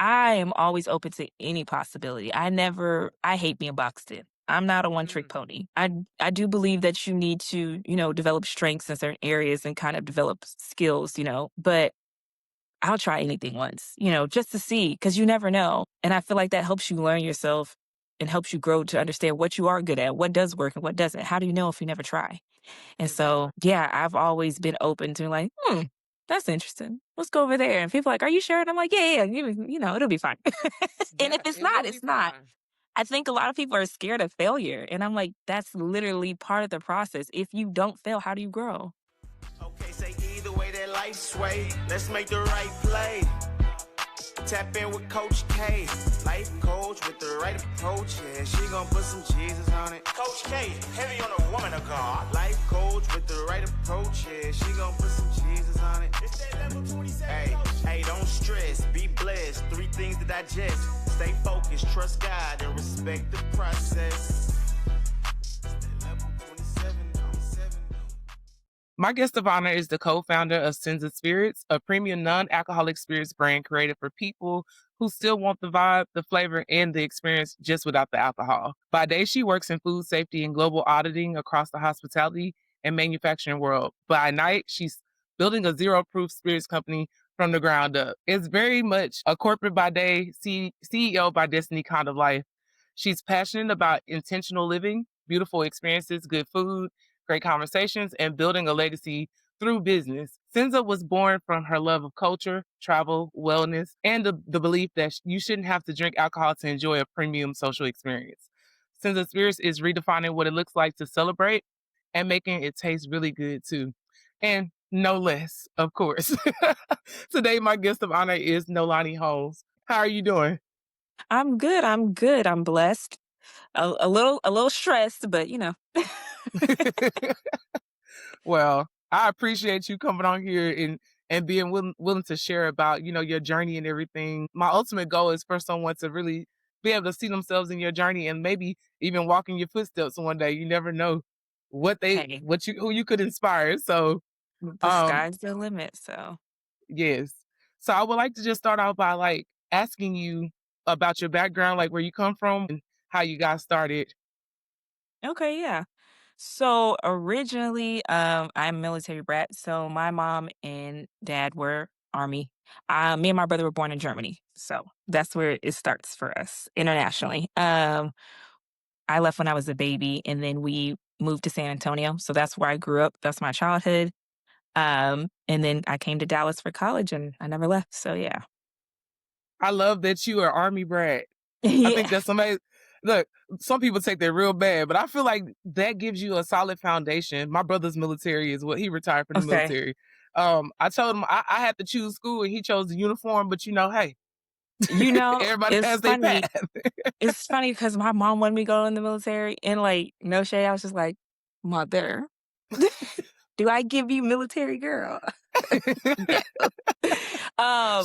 I am always open to any possibility. I hate being boxed in. I'm not a one trick Mm, pony. I do believe that you need to, develop strengths in certain areas and kind of develop skills, but I'll try anything once, just to see, because you never know. And I feel like that helps you learn yourself and helps you grow to understand what you are good at, what does work and what doesn't. How do you know if you never try? And so, exactly. yeah, I've always been open to like, that's interesting. Let's go over there. And people are like, are you sure? And I'm like, yeah, yeah, it'll be fine. And if Yeah, it's it not, will be it's not. fine. I think a lot of people are scared of failure. And I'm like, that's literally part of the process. If you don't fail, how do you grow? Okay, say either way that life sway. Let's make the right play. Tap in with Coach K, life coach with the right approach. Yeah, she gon' put some Jesus on it. Coach K, heavy on a woman of God. Life coach with the right approach. Yeah, she gon' put some Jesus on it. It's that level 27. Hey, don't stress, be blessed. 3 things to digest. Stay focused, trust God, and respect the process. It's that level 27, I'm 7. My guest of honor is the co-founder of Senza Spirits, a premium non-alcoholic spirits brand created for people who still want the vibe, the flavor, and the experience just without the alcohol. By day, she works in food safety and global auditing across the hospitality and manufacturing world. By night, she's building a zero-proof spirits company from the ground up. It's very much a corporate by day, CEO by destiny kind of life. She's passionate about intentional living, beautiful experiences, good food, great conversations, and building a legacy through business. Senza was born from her love of culture, travel, wellness, and the belief that you shouldn't have to drink alcohol to enjoy a premium social experience. Senza Spirits is redefining what it looks like to celebrate and making it taste really good too. And no less, of course. Today, my guest of honor is Noelani Holmes. How are you doing? I'm good. I'm good. I'm blessed. A little stressed, but Well, I appreciate you coming on here and being willing to share about, your journey and everything. My ultimate goal is for someone to really be able to see themselves in your journey and maybe even walk in your footsteps one day. You never know hey, who you could inspire. So, the um, sky's the limit. So, yes. So I would like to just start out by like asking you about your background, like where you come from and how you got started. okay, yeah. So originally, I'm a military brat. So my mom and dad were Army. Me and my brother were born in Germany. So that's where it starts for us internationally. I left when I was a baby and then we moved to San Antonio. So that's where I grew up. That's my childhood. And then I came to Dallas for college and I never left. So yeah. I love that you are Army brat. I think Yeah. that's somebody. Look, some people take that real bad, but I feel like that gives you a solid foundation. My brother's military is what he retired from the Okay. military. I told him I had to choose school, and he chose the uniform. But hey, everybody It's has their funny. path. It's funny because my mom wanted me to go in the military and, like, no shade, I was just like, "Mother, do I give you military girl?" No.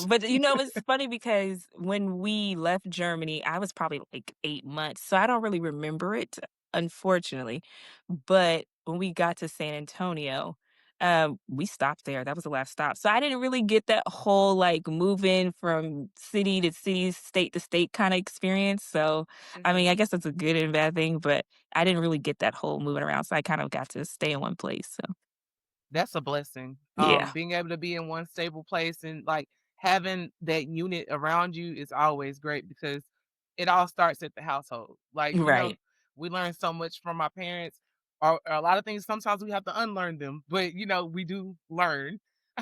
But, it's funny because when we left Germany, I was probably, like, 8 months, so I don't really remember it, unfortunately. But when we got to San Antonio, we stopped there, that was the last stop. So I didn't really get that whole, like, moving from city to city, state to state kinda experience, so, I mean, I Mhm. guess that's a good and bad thing, but I didn't really get that whole moving around, so I kind of got to stay in one place, so That's a blessing. yeah. Being able to be in one stable place and like having that unit around you is always great because it all starts at the household. Like, Right. we learn so much from our parents. Or a lot of things sometimes we have to unlearn them, but we do learn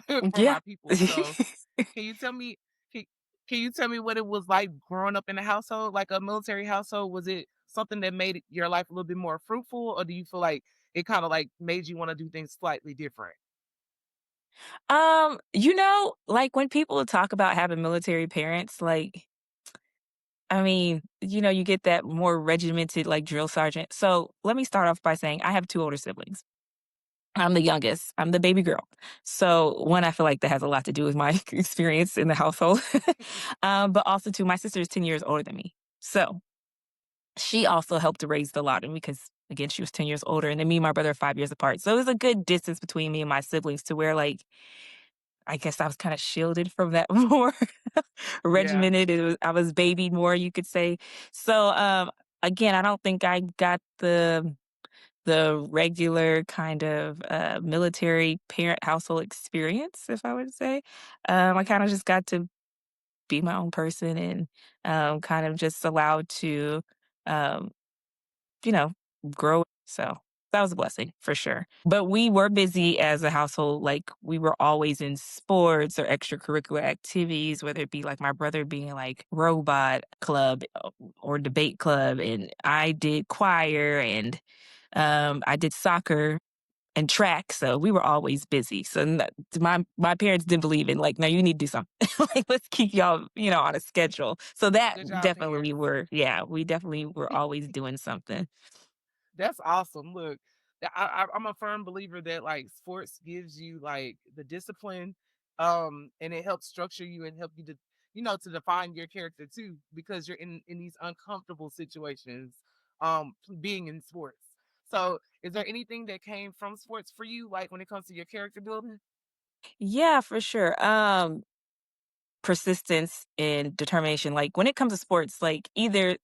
from Yeah. our people. So can you tell me can, can you tell me what it was like growing up in a household, like a military household? Was it something that made your life a little bit more fruitful, or do you feel like it kind of like made you want to do things slightly different? Like, when people talk about having military parents, like, I mean, you get that more regimented, like, drill sergeant. So, let me start off by saying I have 2 older siblings. I'm the youngest. I'm the baby girl. So, one, I feel like that has a lot to do with my experience in the household. But also, 2, my sister is 10 years older than me. So, she also helped to raise a lot of me because, again, she was 10 years older, and then me and my brother are 5 years apart. So, it was a good distance between me and my siblings to where, like, I guess I was kind of shielded from that more Yeah. regimented. I was babied more, you could say. So again, I don't think I got the regular kind of military parent household experience, if I would say. I Mhm. kind of just got to be my own person and kind of just allowed to, um, you know, grow. So that was a blessing for sure. But we were busy as a household. Like we were always in sports or extracurricular activities, whether it be like my brother being like robot club or debate club. And I did choir and I did soccer and track, so we were always busy. So my parents didn't believe in like, no, you need to do something. Like, let's keep y'all, on a schedule. So that Good job, definitely parents. yeah, we definitely were always doing something. That's awesome. Look, I'm a firm believer that like sports gives you like the discipline, and it helps structure you and help you to, to define your character too, because you're in these uncomfortable situations, being in sports. So, is there anything that came from sports for you, like when it comes to your character building? Yeah, for sure. Persistence and determination. Like when it comes to sports, like either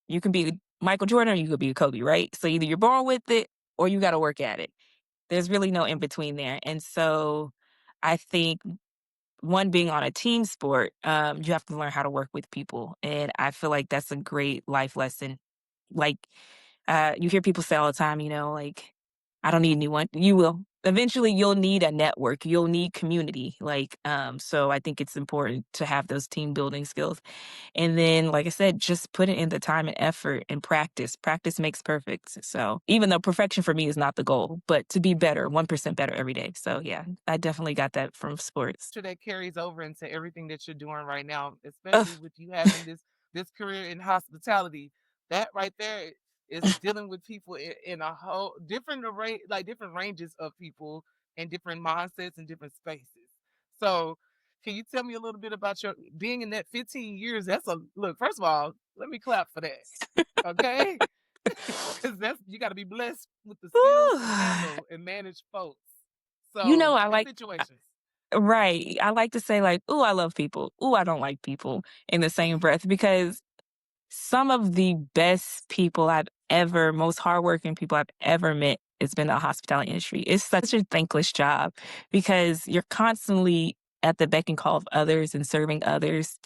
you can be Michael Jordan or you could be a Kobe, right? So either you're born with it or you got to work at it. There's really no in between there. And so I think one being on a team sport, you have to learn how to work with people. And I feel like that's a great life lesson. Like, you hear people say all the time, like, I don't need anyone. You will. Eventually, you'll need a network. You'll need community. Like, so I think it's important to have those team building skills. And then, like I said, just put it in the time and effort and practice. Practice makes perfect. So even though perfection for me is not the goal, but to be better, 1% better every day. So yeah, I definitely got that from sports. Sure that carries over into everything that you're doing right now, Ugh. especially with you having this career in hospitality. That right there is dealing with people in a whole different array, like different ranges of people and different mindsets and different spaces. So, can you tell me a little bit about your being in that 15 years? That's a look. First of all, let me clap for that. Okay, because that's you got to be blessed with the skills Ooh. to handle and manage folks. So, I in like situations. right. I like to say like, "Ooh, I love people. Ooh, I don't like people," in the same breath because some of the best people most hardworking people I've ever met has been the hospitality industry. It's such a thankless job because you're constantly at the beck and call of others and serving others,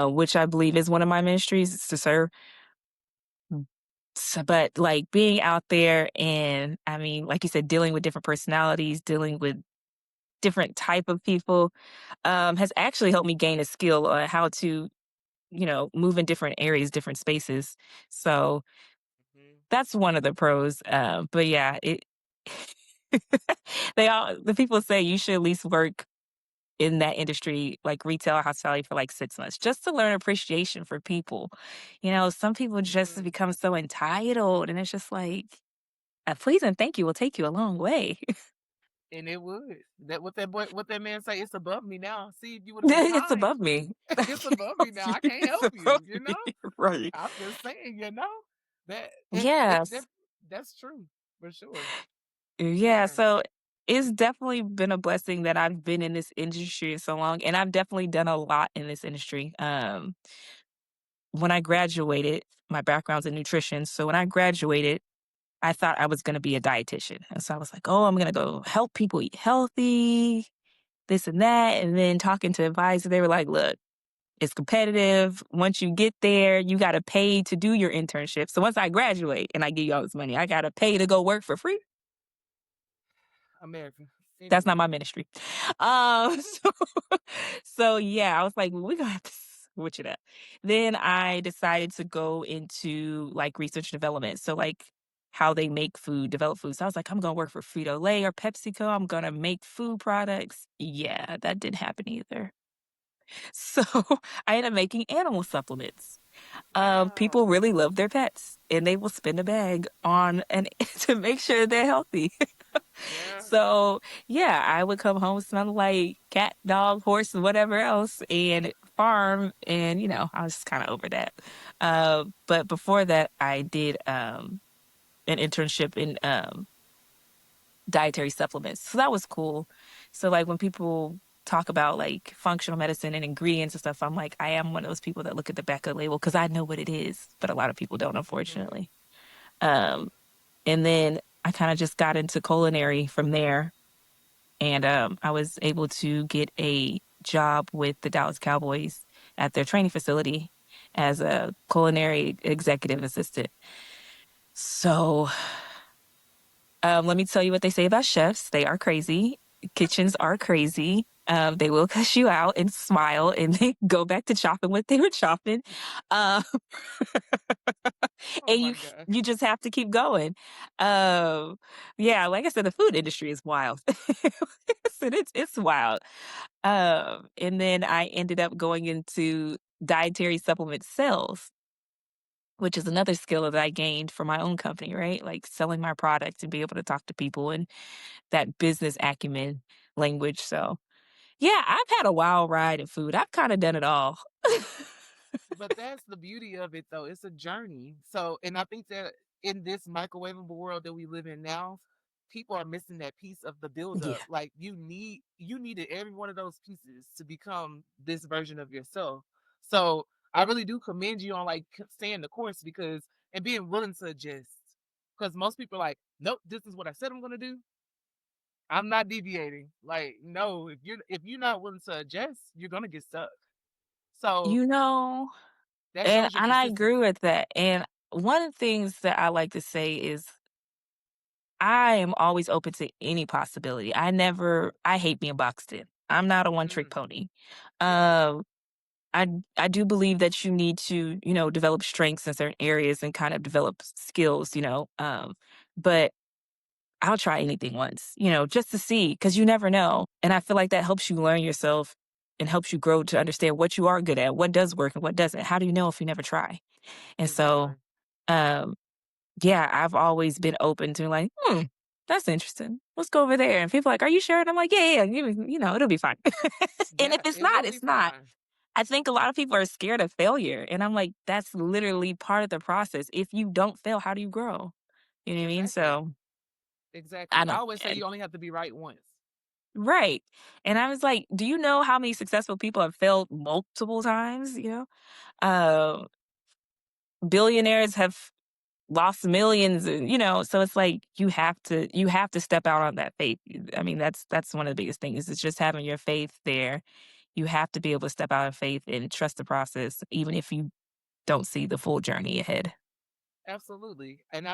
which I believe is one of my ministries is to serve. So, but like being out there and I mean, like you said, dealing with different personalities, dealing with different type of people, has actually helped me gain a skill on how to, move in different areas, different spaces. So Mhm. that's one of the pros. But yeah, it the people say you should at least work in that industry, like retail or hospitality for like 6 months, just to learn appreciation for people. Some people just Mhm. become so entitled and it's just like a please and thank you will take you a long way. And it would. What that man say, it's above me now. See, if you would have been It's kind, above me. it's above me now. I can't It's help above you, me. Right. I'm just saying, That Yes. that's true for sure. Yeah, Yeah. so it's definitely been a blessing that I've been in this industry so long, and I've definitely done a lot in this industry. When I graduated, my background's in nutrition, so when I graduated, I thought I was gonna be a dietitian, and so I was like, "Oh, I'm gonna go help people eat healthy, this and that," and then talking to advisors, they were like, "Look, it's competitive. Once you get there, you gotta pay to do your internship. So once I graduate and I give you all this money, I gotta pay to go work for free." America. That's not my Anyway. ministry. So, so yeah, I was like, well, we're gonna have to switch it up. Then I decided to go into like research and development. So like how they make food, develop food. So I was like, I'm gonna work for Frito Lay or PepsiCo. I'm gonna make food products. Yeah, that didn't happen either. So I ended up making animal supplements. People Wow. really love their pets and they will spend a bag on and to make sure they're healthy. Yeah. So yeah, I would come home smelling like cat, dog, horse, and whatever else, and farm, and I was just kind of over that. But before that, I did an internship in dietary supplements, so that was cool. So like when people talk about like functional medicine and ingredients and stuff, I'm like, I am one of those people that look at the back of the label because I know what it is, but a lot of people don't, Mhm. unfortunately. Um, and then I kind of just got into culinary from there. And I was able to get a job with the Dallas Cowboys at their training facility as a culinary executive assistant. So let me tell you what they say about chefs. They are crazy. Kitchens are crazy. They will cuss you out and smile and then go back to chopping what they were chopping. Um, Oh and my you gosh. you just have to keep going. Um, yeah, like I said, the food industry is wild. It's wild. And then I ended up going into dietary supplement sales, which is another skill that I gained for my own company, right? Like selling my product and be able to talk to people and that business acumen language. So yeah, I've had a wild ride in food. I've kind of done it all. But that's the beauty of it, though. It's a journey. So, and I think that in this microwavable world that we live in now, people are missing that piece of the buildup. Yeah. Like you needed every one of those pieces to become this version of yourself. So I really do commend you on like staying the course because and being willing to adjust. Because most people are like, nope, this is what I said I'm gonna do. I'm not deviating. Like, no, if you're not willing to adjust, you're gonna get stuck. So You know, that and shows your and I agree consistency. with that. And one of the things that I like to say is I am always open to any possibility. I hate being boxed in. I'm not a one trick Mhm. pony. Yeah. Um, I do believe that you need to, develop strengths in certain areas and kind of develop skills, but I'll try anything once, just to see, because you never know. And I feel like that helps you learn yourself and helps you grow to understand what you are good at, what does work and what doesn't. How do you know if you never try? And so, Exactly. um, yeah, I've always been open to like, that's interesting. Let's go over there. And people are like, are you sure? And I'm like, yeah, it'll be fine. And if Yeah, it's it not, will be it's not. fine. I think a lot of people are scared of failure. And I'm like, that's literally part of the process. If you don't fail, how do you grow? You know what I mean? Exactly. So I Exactly. I don't, always say you only have to be right once. right. And I was like, do you know how many successful people have failed multiple times? Uh, billionaires have lost millions, and so it's like you have to step out on that faith. I mean, that's one of the biggest things. It's just having your faith there. You have to be able to step out of faith and trust the process, even if you don't see the full journey ahead. Absolutely. And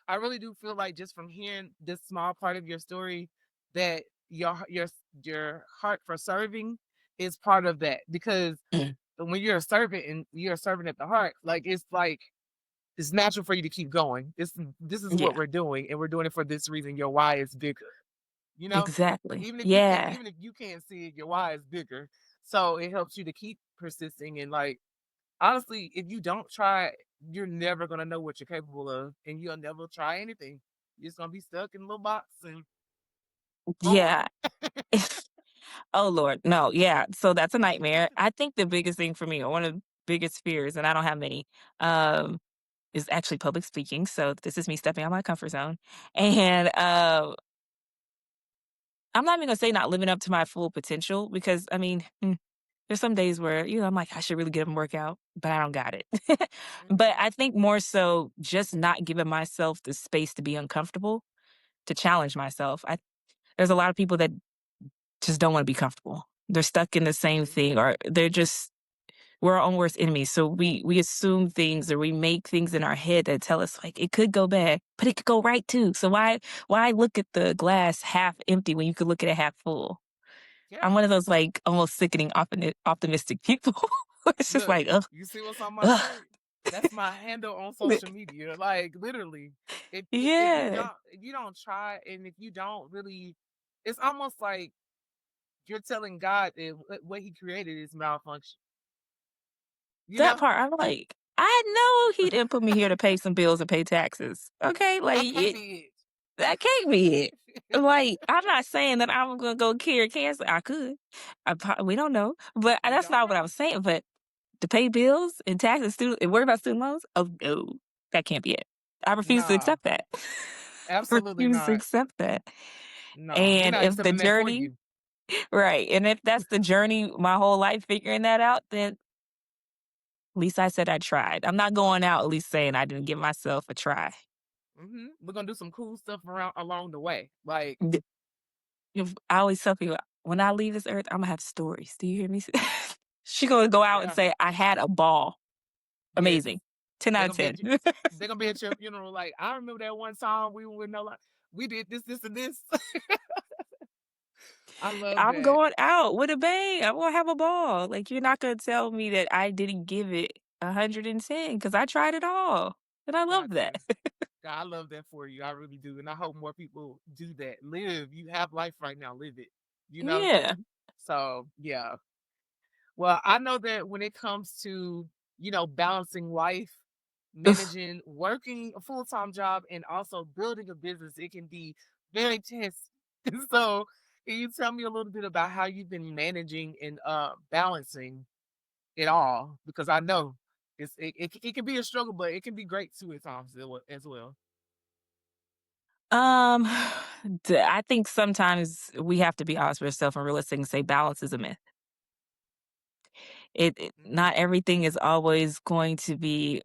I really do feel like just from hearing this small part of your story that your heart for serving is part of that because Mm. when you're a servant and you're a servant at the heart, like it's natural for you to keep going. This is what Yeah, we're doing and we're doing it for this reason. Your why is bigger. You know, exactly. even if you can't Yeah, even if you can't see it, your why is bigger. So it helps you to keep persisting and like honestly, if you don't try, you're never gonna know what you're capable of, and you'll never try anything. You're just gonna be stuck in a little box and bored. yeah. Oh Lord, no, yeah. So that's a nightmare. I think the biggest thing for me, or one of the biggest fears, and I don't have many, um, is actually public speaking. So this is me stepping out of my comfort zone. And I'm not even gonna say not living up to my full potential because I mean, there's some days where, I'm like, I should really get up and work out, but I don't got it. But Mhm. I think more so just not giving myself the space to be uncomfortable, to challenge myself. There's a lot of people that just don't want to be comfortable. They're stuck in the same True. thing, or we're our own worst enemies. So we assume things, or we make things in our head that tell us like it could go bad, but it could go right too. So why look at the glass half empty when you could look at it half full? I'm Yeah. one of those like almost sickening optimistic people. It's just Look, like, ugh, you see what's on my ugh. shirt? That's my handle on social media. Like literally, if you Yeah, don't try, and if you don't really, it's almost like you're telling God that what He created is malfunction. You that know, part. I'm like, I know he didn't put me here to pay some bills and pay taxes. Okay, like that can't be that can't be it. it. Like, I'm not saying that I'm gonna go cure cancer. I could. We don't know, but We that's don't not what know. I'm saying. But to pay bills and taxes, and worry about student loans. Oh no, that can't be it. I refuse to Nah, accept that. absolutely Refuse to not. accept that. No, we're And not if the accepting that for journey, you. Right. And if that's the journey my whole life figuring that out, then at least I said I tried. I'm not going out at least saying I didn't give myself a try. We're gonna do some cool stuff around along the way. Like, D- I always tell people when I leave this earth, I'm gonna have stories. Do you hear me? She gonna go out and yeah, say, I had a ball. yes, Amazing. 10 they're out of gonna be 10. at you. They're gonna be at your funeral. Like, I remember that one time we were with no, like, we did this, this, and this. I love I'm that. going out with a bang. I'm gonna have a ball. Like you're not gonna tell me that I didn't give it 110 because I tried it all. And I love Got that. to. God, I love that for you. I really do. And I hope more people do that. Live. You have life right now. Live it. You know? Yeah. So, yeah. Well, I know that when it comes to, balancing life, managing, working a full time job, and also building a business, it can be very tense. So, can you tell me a little bit about how you've been managing and balancing it all? Because I know it can be a struggle, but it can be great too at times as well. Um, I think sometimes we have to be honest with ourselves and realistic and say balance is a myth. Mhm. Not everything is always going to be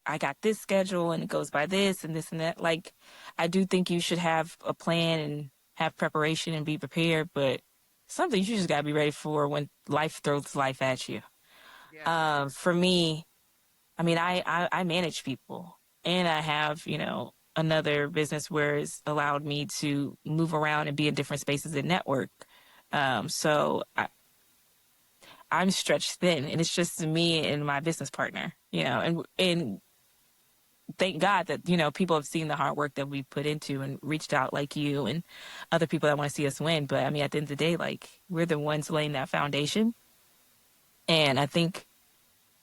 I got this schedule and it goes by this and that. Like I do think you should have a plan and have preparation and be prepared, but something you just gotta be ready for when life throws life at you. Yeah. For me, I mean I manage people and I have, another business where it's allowed me to move around and be in different spaces and network. I'm stretched thin, and it's just me and my business partner, and thank God that people have seen the hard work that we put into and reached out like you and other people that want to see us win. But I mean, at the end of the day, like we're the ones laying that foundation, and I think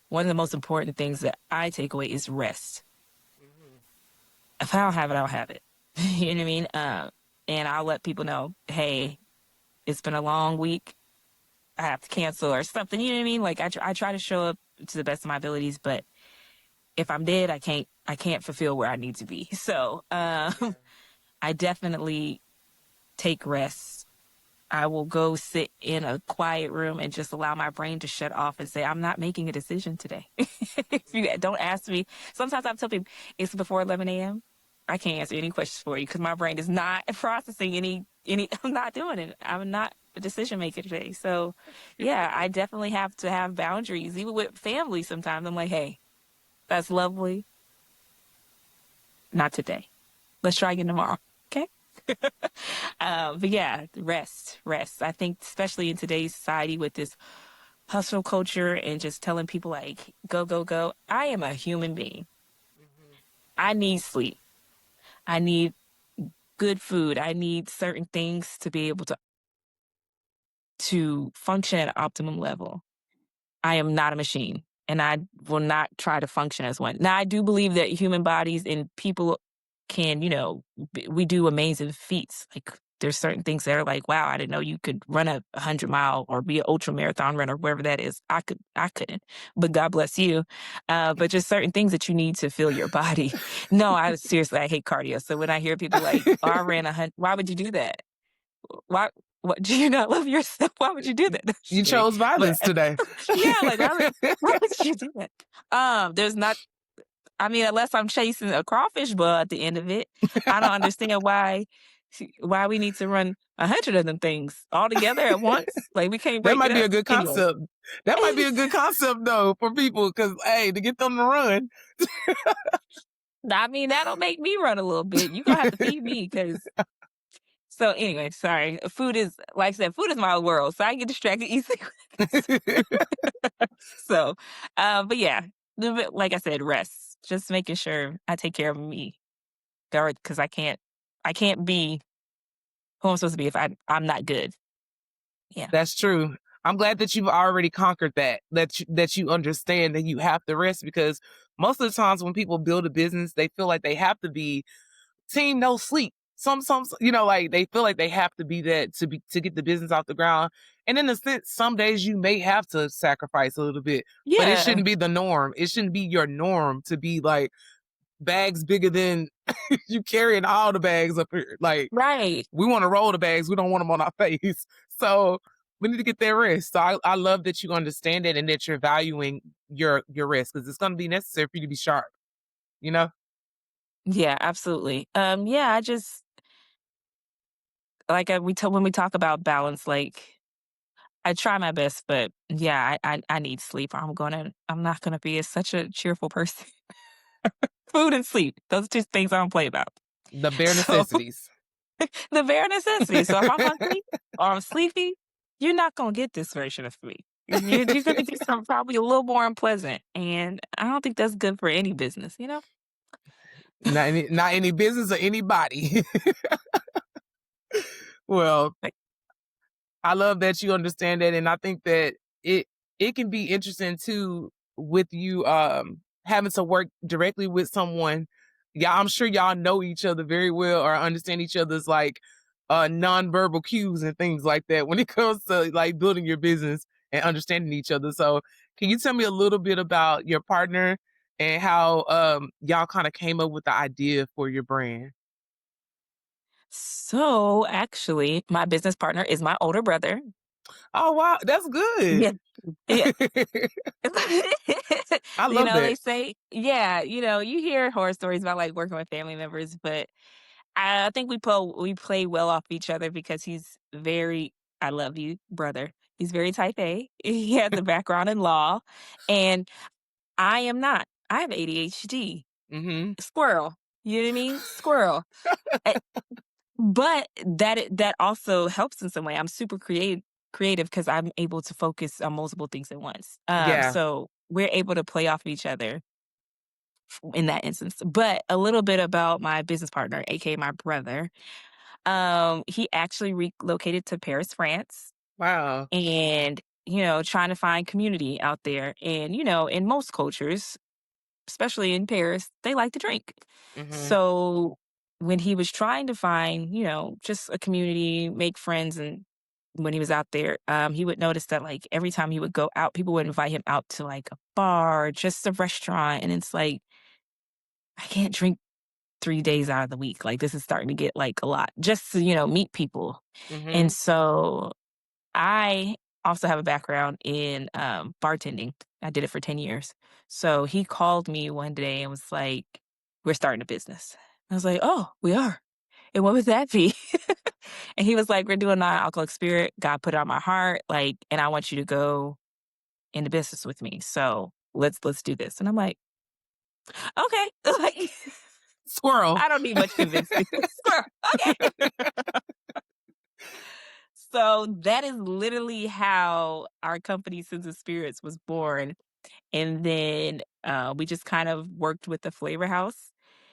one of the most important things that I take away is rest. Hmm. If I don't have it, I don't have it. You know what I mean? And I'll let people know, hey, it's been a long week. I have to cancel or something. You know what I mean? Like I try to show up to the best of my abilities, but if I'm dead, I can't fulfill where I need to be. So Yeah. I definitely take rest. I will go sit in a quiet room and just allow my brain to shut off and say, I'm not making a decision today. If you Hmm. don't ask me, sometimes I tell people it's before 11 a.m. I can't answer any questions for you because my brain is not processing I'm not doing it. I'm not a decision maker today. So yeah, I definitely have to have boundaries, even with family sometimes. I'm like, hey, that's lovely. Not today. Let's try again tomorrow. Okay. But yeah, rest. I think, especially in today's society with this hustle culture and just telling people like, go, go, go. I am a human being. Hmm. I need sleep. I need good food. I need certain things to be able to function at an optimum level. I am not a machine and I will not try to function as one. Now, I do believe that human bodies and people can, we do amazing feats. Like there's certain things that are like, wow, I didn't know you could run a 100-mile or be an ultra marathon runner, wherever that is. I couldn't, but God bless you. But just certain things that you need to feel your body. No, I hate cardio. So when I hear people like, oh, I ran 100, why would you do that? Why? What do you not love yourself? Why would you do that? No, just You kidding. chose But violence today. yeah, like why would you do that? There's not. I mean, unless I'm chasing a crawfish ball at the end of it, I don't understand why we need to run 100 of them things all together at once. Like we can't That break it might be up a good anyway. concept. That might be a good concept though for people because hey, to get them to run. I mean, that'll make me run a little bit. You gonna have to feed me because. So anyway, sorry. Food is like I said, food is my world, so I get distracted easily. So, but yeah, like I said, rest. Just making sure I take care of me, because I can't be who I'm supposed to be if I'm not good. Yeah. That's true. I'm glad that you've already conquered that you understand that you have to rest because most of the times when people build a business, they feel like they have to be team no sleep. Some like they feel like they have to be that to get the business off the ground. And in a sense, some days you may have to sacrifice a little bit, but it Yeah. shouldn't be the norm. It shouldn't be your norm to be like bags bigger than you carrying all the bags up here. Like Right. we want to roll the bags, we don't want them on our face. So We need to get that rest. So I love that you understand it and that you're valuing your rest because it's going to be necessary for you to be sharp. You know, Yeah, absolutely. Yeah, I just like when we talk about balance, like I try my best, but yeah, I need sleep. I'm not gonna be such a cheerful person. Food and sleep, those two things I don't play about. the bare So necessities. the bare necessities. So if I'm hungry or I'm sleepy, you're not gonna get this version of me. You're gonna get something probably a little more unpleasant, and I don't think that's good for any business. You know. Not any business or anybody. Well, Like, I love that you understand that, and I think that it it can be interesting too with you having to work directly with someone. Yeah, I'm sure y'all know each other very well or understand each other's like nonverbal cues and things like that when it comes to like building your business and understanding each other. So, can you tell me a little bit about your partner and how y'all kind of came up with the idea for your brand? so actually, my business partner is my older brother. Oh wow, that's good. Yeah, yeah. I You love know, that. they say, yeah, you hear horror stories about like working with family members, but I think we play well off each other because he's very I love you, brother. He's very type A. He has a background in law, and I am not. I have ADHD. Hmm. Squirrel. You know what I mean? Squirrel. Eh, but that also helps in some way. I'm super creative because I'm able to focus on multiple things at once. Yeah. So we're able to play off of each other in that instance. But a little bit about my business partner, aka my brother. He actually relocated to Paris, France, Wow. and trying to find community out there. And in most cultures, especially in Paris, they like to drink. Hmm. So when he was trying to find, just a community, make friends, and when he was out there, he would notice that like every time he would go out, people would invite him out to like a bar, just a restaurant, and it's like I can't drink 3 days out of the week. Like this is starting to get like a lot just to meet people, and Hmm. so I also have a background in bartending. I did it for 10 years. So he called me one day and was like, "We're starting a business." I was like, "Oh, we are. And what would that be?" And he was like, "We're doing non-alcoholic spirit. God put it on my heart, like, and I want you to go into business with me. So let's do this." And I'm like, "Okay." Like Squirrel. I don't need much convincing. Sure. Okay. So that is literally how our company Senza Spirits was born. And then we just kind of worked with the flavor house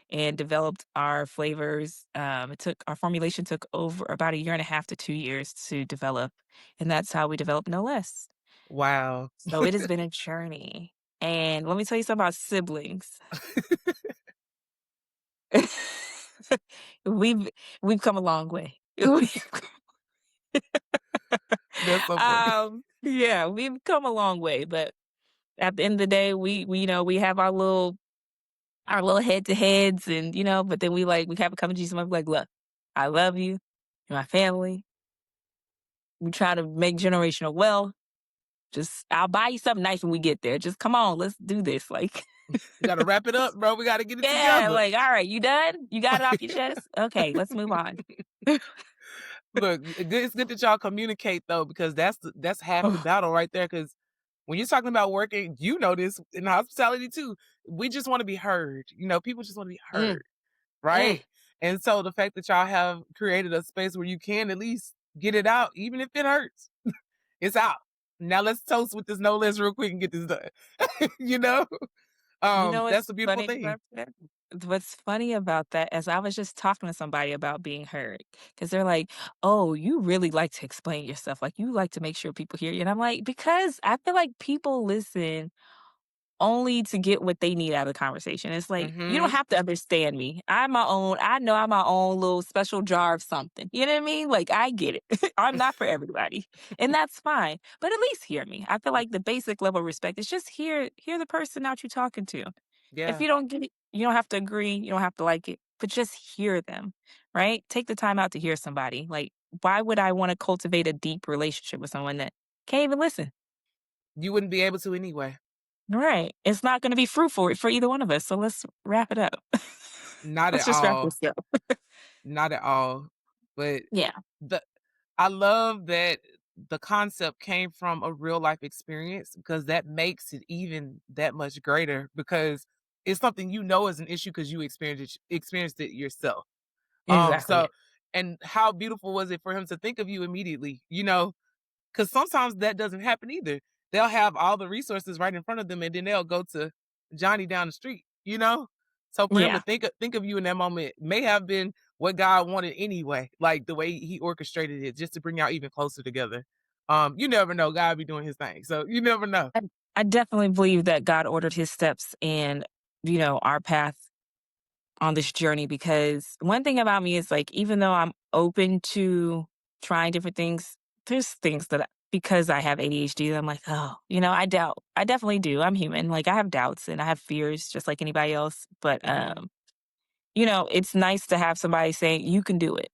and developed our flavors. It took our formulation took over about a year and a half to 2 years to develop. And that's how we developed No Less. Wow. So it has been a journey. And let me tell you something about siblings. we've we've come a long way. That's so funny. Yeah, we've come a long way, but at the end of the day, we have our little head to heads, and but then we have a conversation. I'm like, look, I love you, you're my family. We try to make generational wealth. Just I'll buy you something nice when we get there. Just come on, let's do this. Like, We gotta wrap it up, bro. We gotta get it yeah, together. like, all right, you done? You got it off your chest? Okay, let's move on. Look, it's good that y'all communicate though, because that's half the Oh, battle right there. Because when you're talking about working, you know this in hospitality too. We just want to be heard. People just want to be mm, heard, mm. right? And so the fact that y'all have created a space where you can at least get it out, even if it hurts, it's out. Now let's toast with this no less real quick and get this done. you know, You know what's that's a beautiful funny thing. about that? What's funny about that is I was just talking to somebody about being heard because they're like, "Oh, you really like to explain yourself. Like you like to make sure people hear you." And I'm like, because I feel like people listen only to get what they need out of the conversation. It's like, you don't Hmm. have to understand me. I know I'm my own little special jar of something. You know what I mean? Like, I get it. I'm not for everybody. And that's fine. But at least hear me. I feel like the basic level of respect is just hear the person out you're talking to. If Yeah. you don't get it, you don't have to agree. You don't have to like it, but just hear them, right? Take the time out to hear somebody. Like, why would I want to cultivate a deep relationship with someone that can't even listen? You wouldn't be able to anyway. Right. It's not going to be fruitful for either one of us. So let's wrap it up. Not Let's at just wrap all. this up. Not at all. But Yeah, the I love that the concept came from a real life experience because that makes it even that much greater because it's something you know is an issue because you experienced it yourself. exactly. So and how beautiful was it for him to think of you immediately, you know? Because sometimes that doesn't happen either. They'll have all the resources right in front of them, and then they'll go to Johnny down the street, you know? So for him to Yeah. think of you in that moment may have been what God wanted anyway, like the way he orchestrated it just to bring y'all even closer together. You never know. God be doing his thing. So you never know. I, I definitely believe that God ordered his steps and, our path on this journey because one thing about me is like, even though I'm open to trying different things, there's things that because I have ADHD, I'm like, oh, I doubt. I definitely do. I'm human. Like I have doubts and I have fears just like anybody else. But Hmm. it's nice to have somebody saying you can do it,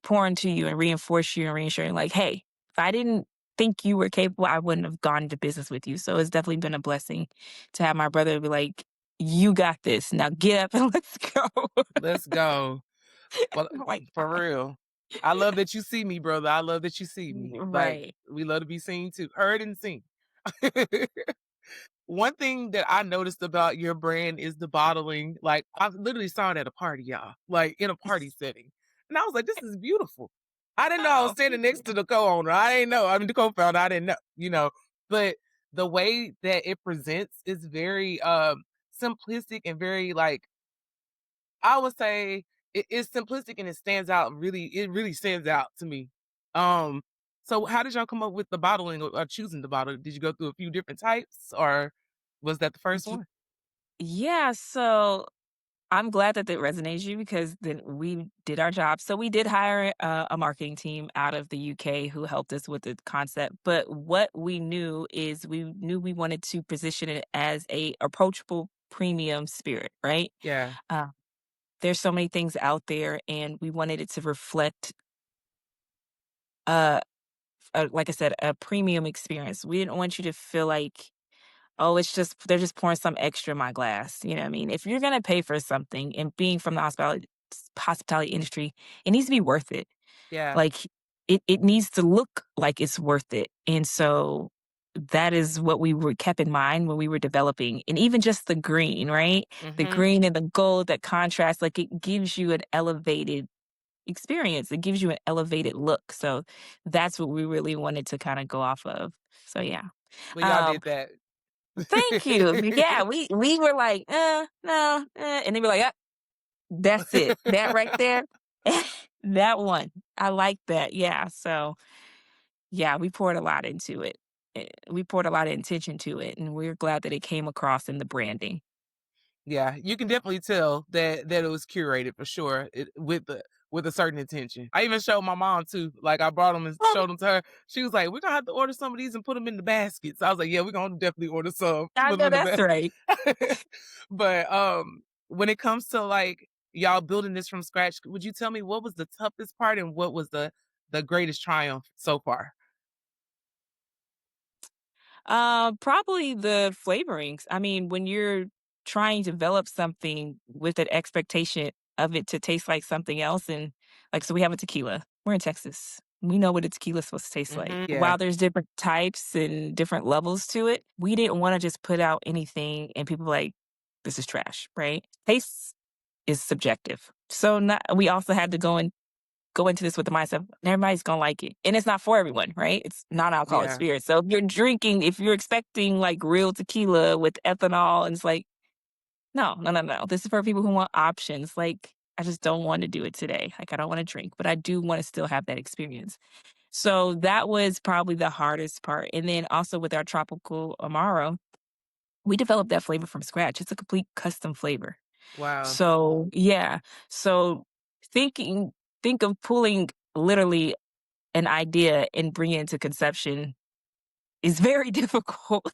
pour into you and reinforce you and reassure you like, hey, if I didn't think you were capable, I wouldn't have gone into business with you. So it's definitely been a blessing to have my brother be like, you got this. Now get up and let's go. Let's go. Well, I'm like, for real. I love that you see me, brother. I love that you see me. Like right. we love to be seen too, heard and seen. One thing that I noticed about your brand is the bottling. Like, I literally saw it at a party, y'all, like in a party setting. And I was like, this is beautiful. I didn't know I was Oh, standing thank next to you. the co-owner. I didn't know. I mean, the co-founder, I didn't know. But the way that it presents is very simplistic and very like I would say it's simplistic and it really stands out to me. Um, so how did y'all come up with the bottling or choosing the bottle? Did you go through a few different types or was that the first Ye- one? Yeah, so I'm glad that it resonates you because then we did our job. So we did hire a marketing team out of the UK who helped us with the concept. But what we knew is we knew we wanted to position it as a approachable premium spirit, right? Yeah. Uh, there's so many things out there, and we wanted it to reflect, uh, like I said, a premium experience. We didn't want you to feel like, oh, it's just they're just pouring some extra in my glass. You know what I mean? If you're gonna pay for something and being from the hospitality industry, it needs to be worth it. Yeah. Like it needs to look like it's worth it. And so that is what we were kept in mind when we were developing. And even just the green, right? The Mm-hmm. green and the gold, that contrast, like it gives you an elevated experience. It gives you an elevated look. So that's what we really wanted to kind of go off of. So yeah. Well, y'all Um, did that. Thank you. Yeah, we were like, no, and they were like, that's it. That right there, that one. I like that. Yeah. So yeah, we poured a lot into it. We poured a lot of intention to it, and we're glad that it came across in the branding. Yeah, you can definitely tell that it was curated for sure with a certain intention. I even showed my mom too. Like I brought them and Oh, showed them to her. She was like, "We're gonna have to order some of these and put them in the baskets." I was like, "Yeah, we're gonna definitely order some, I put them know in the that's right. basket." But when it comes to like y'all building this from scratch, would you tell me what was the toughest part and what was the greatest triumph so far? Probably the flavorings. I mean, when you're trying to develop something with an expectation of it to taste like something else, and like, so we have a tequila. We're in Texas. We know what a tequila is supposed to taste like. Yeah, While there's different types and different levels to it, we didn't want to just put out anything and people like, this is trash, right? Taste is subjective. So we also had to go into this with the mindset, everybody's gonna like it. And it's not for everyone, right? It's non-alcoholic yeah, spirit. So if you're expecting like real tequila with ethanol, and it's like, no, no, no, no. This is for people who want options. Like, I just don't want to do it today. Like, I don't want to drink, but I do want to still have that experience. So that was probably the hardest part. And then also with our tropical Amaro, we developed that flavor from scratch. It's a complete custom flavor. wow, So yeah. So thinking think of pulling literally an idea and bring it into conception is very difficult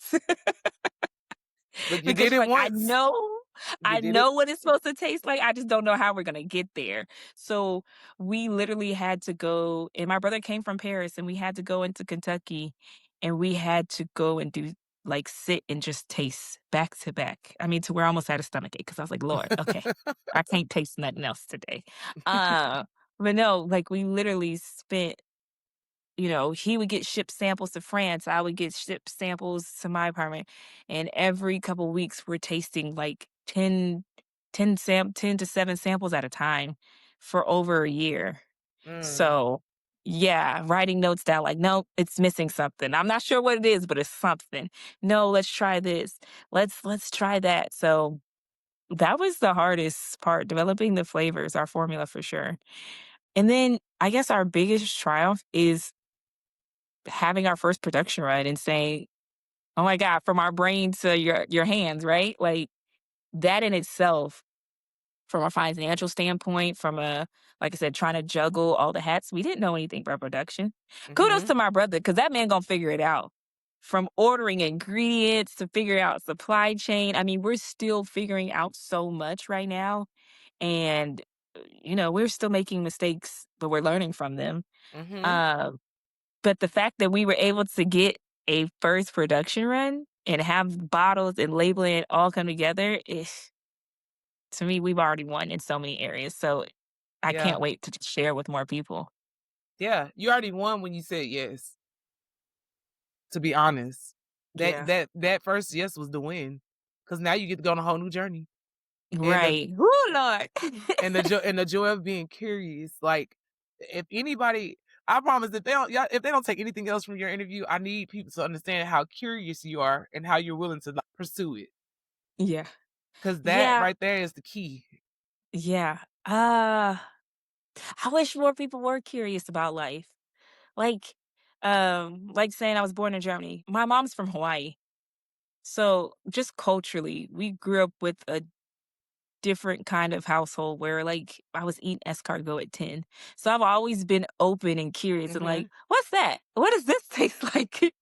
but you because did you're it like, I once. know. You I did it? know what it's supposed to taste like, I just don't know how we're gonna get there. So, we literally had to go and my brother came from Paris, and we had to go into Kentucky, and we had to go and do like, sit and just taste back to back. I mean, to where I almost had a stomachache because I was like, "Lord, okay, I can't taste nothing else today." Uh, but no, like, we literally spent he would get shipped samples to France, I would get shipped samples to my apartment, and every couple weeks, we're tasting, like, 10 to 7 samples at a time for over a year. Mm. So, yeah, writing notes down like, "Nope, it's missing something. I'm not sure what it is, but it's something. No, let's try this. Let's try that." So, that was the hardest part, developing the flavors, our formula for sure. And then, I guess our biggest triumph is having our first production run and saying, "Oh my god," from our brain to your hands, right? Like, that in itself, from a financial standpoint, from a like I said, trying to juggle all the hats, we didn't know anything about production. Kudos Mhm. to my brother, because that man gonna figure it out. From ordering ingredients to figure out supply chain. I mean, we're still figuring out so much right now, and, we're still making mistakes, but we're learning from them. Mhm. Uh but the fact that we were able to get a first production run and have bottles and labeling it all come together is to me, we've already won in so many areas. So I Yeah. can't wait to just share with more people. Yeah. You already won when you said yes, to be honest. That Yeah. that that first yes was the win. Cause now you get to go on a whole new journey. And the Right. Oh Lord. and the joy of being curious. Like if anybody I promise if they don't take anything else from your interview, I need people to understand how curious you are and how you're willing to like, pursue it. Yeah. Cause that Yeah. right there is the key. Yeah. I wish more people were curious about life. Like, like saying I was born in Germany. My mom's from Hawaii. So just culturally, we grew up with a different kind of household where like I was eating escargot at 10. So I've always been open and curious and like, Mhm. what's that? What does this taste like?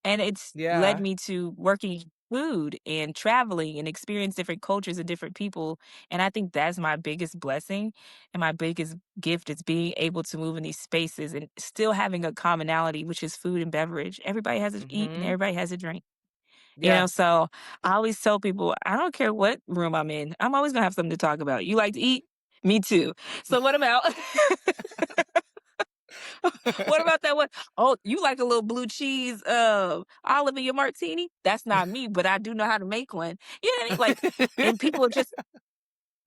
And it's led Yeah. me to working food and traveling and experience different cultures and different people. And I think that's my biggest blessing and my biggest gift is being able to move in these spaces and still having a commonality, which is food and beverage. Everybody has to eat and Mhm. everybody has a drink. Yeah. So I always tell people, I don't care what room I'm in, I'm always gonna have something to talk about. You like to eat? Me too. So what about what about that one? Oh, you like a little blue cheese olive in your martini? That's not me, but I do know how to make one. You know what I mean? Like, and people just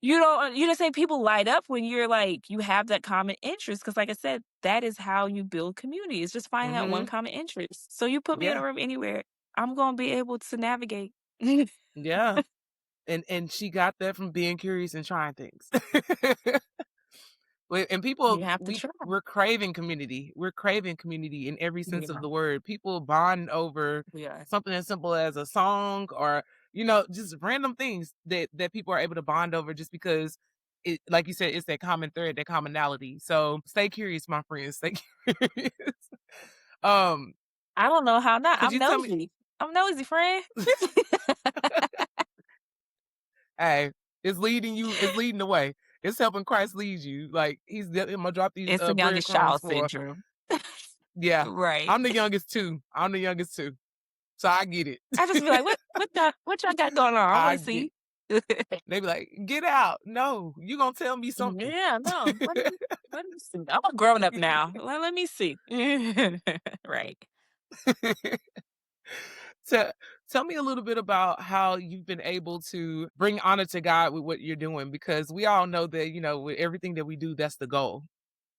you just say people light up when you're like you have that common interest. Cause like I said, that is how you build community. It's just finding that one Mhm. common interest. So you put me in a Yeah. room anywhere, I'm gonna be able to navigate. Yeah. And she got that from being curious and trying things. And people You have to try. we're craving community. We're craving community in every sense of Yeah, the word. People bond over we are. something as simple as a song or just random things that people are able to bond over just because it like you said it's that common thread, that commonality. So stay curious, my friends. Stay curious. um I don't know how not. could I'm you tell me nosy. I'm nosy, friend. hey, it's leading the way. It's helping Christ lead you. Like I'm gonna drop these It's the youngest breadcrumbs child for syndrome. yeah. Right. I'm the youngest too. I'm the youngest too. So I get it. I just be like, what y'all got going on? I I wanna get see. they be like, get out. No, you gonna tell me something. Yeah, no. Let me see. I'm a grown up now. Let me see. Right. So tell me a little bit about how you've been able to bring honor to God with what you're doing because we all know that, with everything that we do, that's the goal.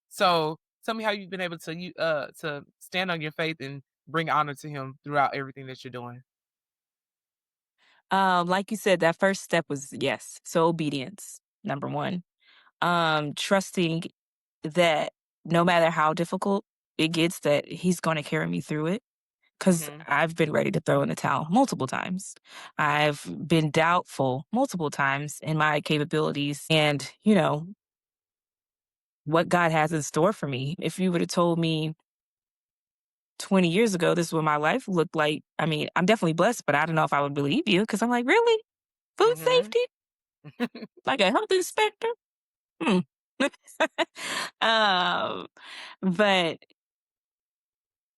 So tell me how you've been able to stand on your faith and bring honor to him throughout everything that you're doing. Like you said, that first step was yes. So obedience, number one. Trusting that no matter how difficult it gets, that he's gonna carry me through it. 'Cause Mhm. I've been ready to throw in the towel multiple times. I've been doubtful multiple times in my capabilities and, what God has in store for me. If you would have told me 20 years ago this is what my life looked like, I mean, I'm definitely blessed, but I don't know if I would believe you because I'm like, "Really?" Food Mhm. safety? Like a health inspector? Hmm. um, but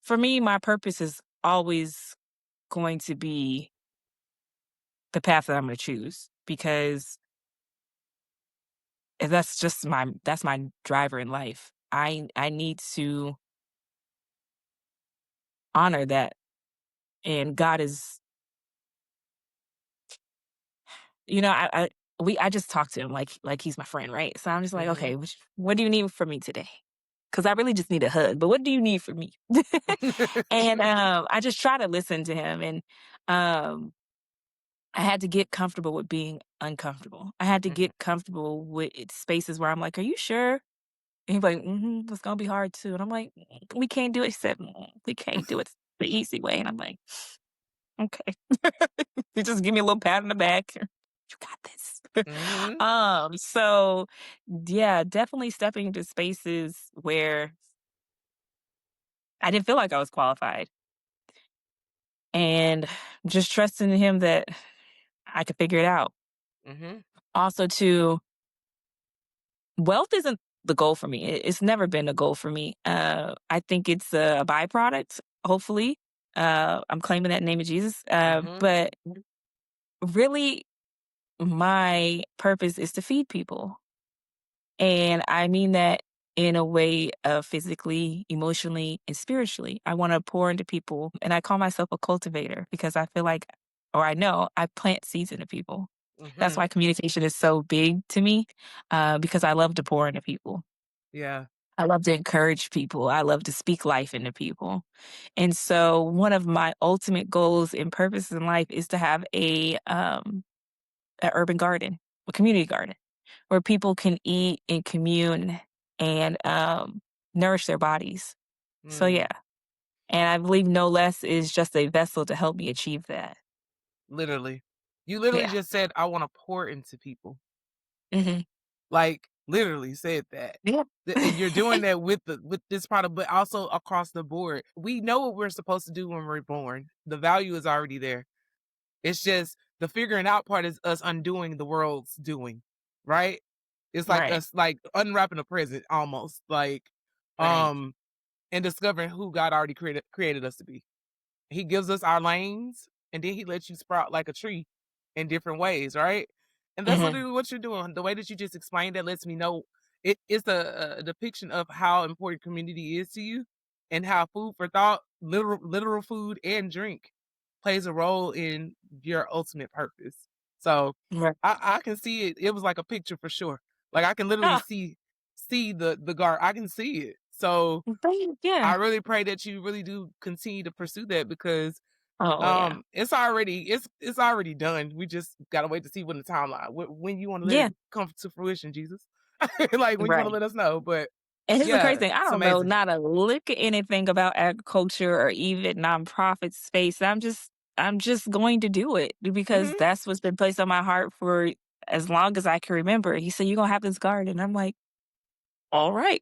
for me, my purpose is always going to be the path that I'm going to choose because that's my driver in life. I need to honor that, and God is, I just talked to him like he's my friend, right? So I'm just like, Mhm. okay, what do you need from me today? Because I really just need a hug. But what do you need from me? And I just try to listen to him, and um, I had to get comfortable with being uncomfortable. I had to Mhm. get comfortable with spaces where I'm like, "Are you sure?" And he's like, "It's gonna be hard too." And I'm like, "We can't do it." He said, "We can't do it the easy way." And I'm like, "Okay." You just give me a little pat on the back. You got this. Mhm. So yeah, definitely stepping into spaces where I didn't feel like I was qualified and just trusting him that I could figure it out. Mhm. Also, too, wealth isn't the goal for me. It's never been a goal for me. I think it's a byproduct, hopefully. I'm claiming that in the name of Jesus. Mhm. But really, my purpose is to feed people. And I mean that in a way of physically, emotionally, and spiritually. I want to pour into people. And I call myself a cultivator because I feel like, or I know, I plant seeds into people. That's Mhm. why communication is so big to me, because I love to pour into people. Yeah. I love to encourage people. I love to speak life into people. And so one of my ultimate goals and purposes in life is to have a urban garden, a community garden where people can eat and commune and nourish their bodies. So Mm. yeah, and I believe No Less is just a vessel to help me achieve that. Literally. You literally Yeah. just said, "I wanna pour into people." Hmm. Like, literally said that. Yeah. And you're doing that with this product, but also across the board. We know what we're supposed to do when we're born. The value is already there. It's just the figuring out part is us undoing the world's doing, right? It's like Right. us, like, unwrapping a present almost, like, Right. um, and discovering who God already created us to be. He gives us our lanes, and then he lets you sprout like a tree in different ways, right? And that's Hmm. literally what you're doing. The way that you just explained that lets me know it's a depiction of how important community is to you, and how food for thought, literal food and drink, plays a role in your ultimate purpose. So Right. I can see it. It was like a picture for sure. Like I can literally Oh, see the guard. I can see it. So yeah. I really pray that you really do continue to pursue that because Oh yeah. it's already done. We just gotta wait to see when the timeline when you want to let Yeah. it come to fruition, Jesus. Like when you want to Right. let us know. But And here's the crazy yeah, thing, I it's don't know amazing. not a lick of anything about agriculture or even nonprofit space. I'm just going to do it because Hmm. that's what's been placed on my heart for as long as I can remember. He said, "You're gonna have this garden." I'm like, all right.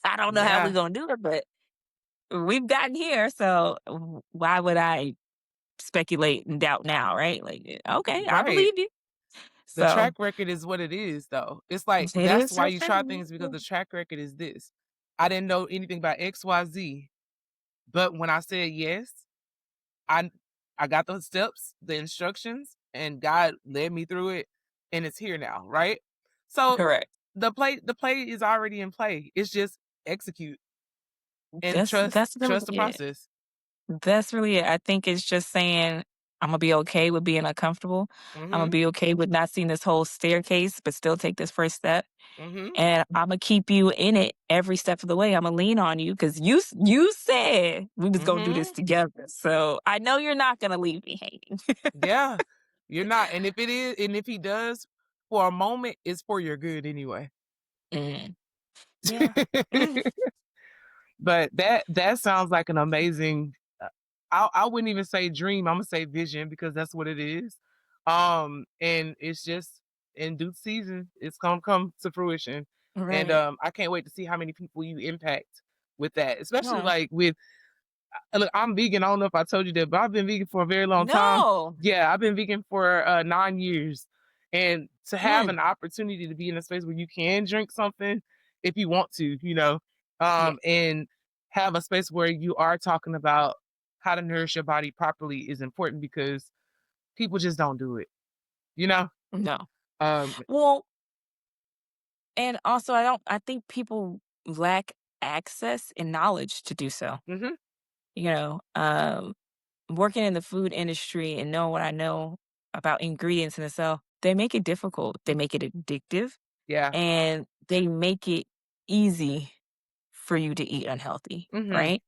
I don't know how we're Yeah, gonna do it, but we've gotten here. So why would I speculate and doubt now, right? Like, okay, I right. believe you. The So track record is what it is, though. It's like it that's is why her you try thing. things because the track record is this. I didn't know anything about XYZ, but when I said yes, I I got those steps, the instructions, and God led me through it, and it's here now, right? So Correct. the play is already in play. It's just execute and That's really trust the it. process. That's really it. I think it's just saying I'm gonna be okay with being uncomfortable. I'm gonna Mhm. be okay with not seeing this whole staircase, but still take this first step. Mhm. And I'm gonna keep you in it every step of the way. I'm gonna lean on you because you said we was gonna do this Mhm. together. So I know you're not gonna leave me hanging. Yeah. You're not. And if he does, for a moment, it's for your good anyway. Mm, yeah. Mm, But that sounds like an amazing I wouldn't even say dream, Imma say vision because that's what it is. And it's just in due season, it's gonna come to fruition. And right. I can't wait to see how many people you impact with that, especially Oh, like with Look, I'm vegan. I don't know if I told you that, but I've been vegan for a very long time. No. Yeah, I've been vegan for 9 years. And to have Mm. an opportunity to be in a space where you can drink something if you want to, Yeah. and have a space where you are talking about how to nourish your body properly is important because people just don't do it, you know? No. Um, Well, and also I think people lack access and knowledge to do so. mhm, You know, working in the food industry and knowing what I know about ingredients in itself, they make it difficult. They make it addictive yeah, and they make it easy for you to eat unhealthy, mhm, right?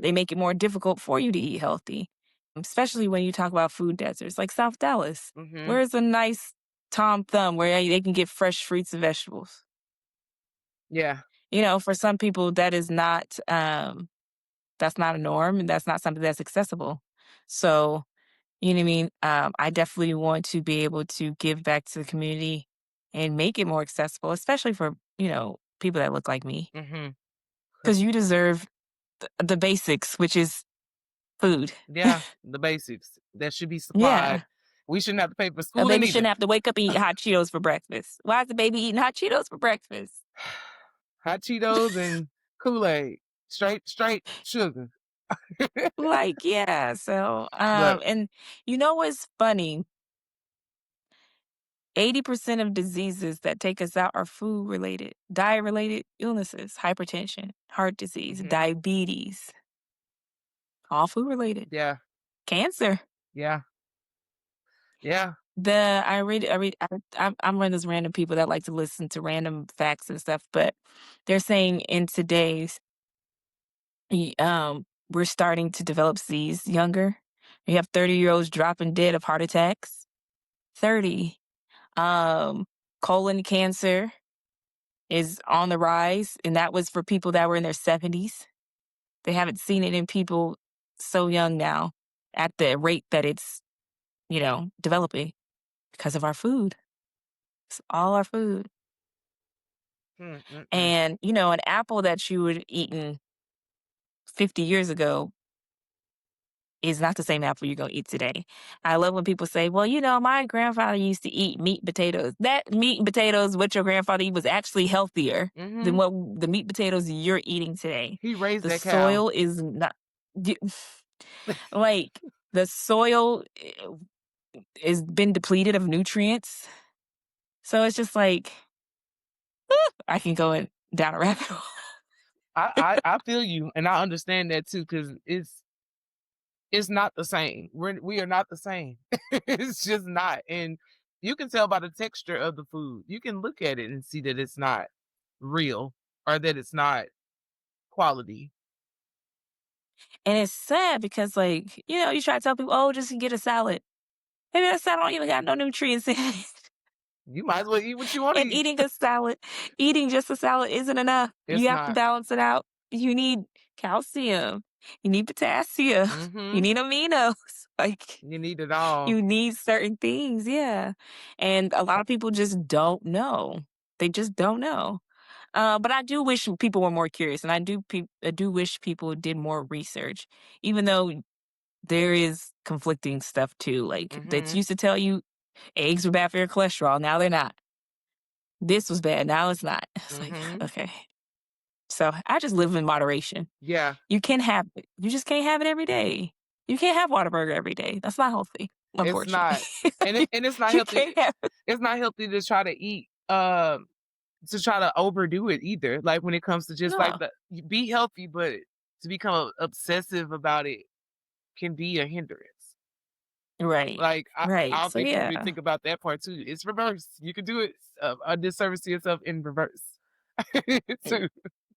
They make it more difficult for you to eat healthy, especially when you talk about food deserts like South Dallas. mhm, Where's a nice Tom Thumb where they can get fresh fruits and vegetables? yeah, You know, for some people that's not a norm and that's not something that's accessible. So, you know what I mean? I definitely want to be able to give back to the community and make it more accessible, especially for, people that look like me. mhm. Because you deserve the basics, which is food. Yeah, the basics that should be supplied. Yeah. We shouldn't have to pay for A schooling baby either. shouldn't have to wake up and eat hot Cheetos for breakfast. Why is the baby eating hot Cheetos for breakfast? Hot Cheetos and Kool-Aid, straight sugar. Like, yeah. So, But and you know what's funny? 80% of diseases that take us out are food related, diet related illnesses, hypertension, heart disease, mhm, diabetes, all food related, yeah, cancer. yeah, yeah, I'm one of those random people that like to listen to random facts and stuff, but they're saying in today's, we're starting to develop these younger. You have 30-year-olds dropping dead of heart attacks. 30. Um, Colon cancer is on the rise, and that was for people that were in their 70s. They haven't seen it in people so young now at the rate that it's, developing because of our food. It's all our food. mm, mm, mm. And, an apple that you would eaten 50 years ago is not the same apple you're going to eat today. I love when people say, well, my grandfather used to eat meat and potatoes. That meat and potatoes, what your grandfather eat, was actually healthier than Mhm. what the meat potatoes you're eating today. He raised The that cow. soil is not, y- like, the soil is been depleted of nutrients. So it's just like, I can go down a rabbit hole. I feel you, and I understand that too, because it's not the same. We are not the same. It's just not, and you can tell by the texture of the food. You can look at it and see that it's not real or that it's not quality. And it's sad because, like, you try to tell people, oh, just get a salad. Maybe that salad don't even got no nutrients in it. You might as well eat what you want to And eat. eating just a salad isn't enough. It's You have to not. balance it out. You need calcium. You need potassium. You Mhm. need aminos. Like, You need it all. you need certain things. Yeah. And a lot of people just don't know. They just don't know. But I do wish people were more curious, and I do wish people did more research, even though there is conflicting stuff too. Like, that Mhm. used to tell you eggs were bad for your cholesterol. Now they're not. This was bad. Now it's not. It's like, Mhm. okay. So I just live in moderation. Yeah. You can have it. You just can't have it every day. You can't have Whataburger every day. That's not healthy, It's unfortunately. not. And it's not You healthy. can't have it. It's not healthy to try to eat to try to overdo it either. Like when it comes to just like No. you be healthy, but to become obsessive about it can be a hindrance. Right. Like I Right. don't So think people yeah. think about that part too. It's reverse. You can do it a disservice to yourself in reverse. too.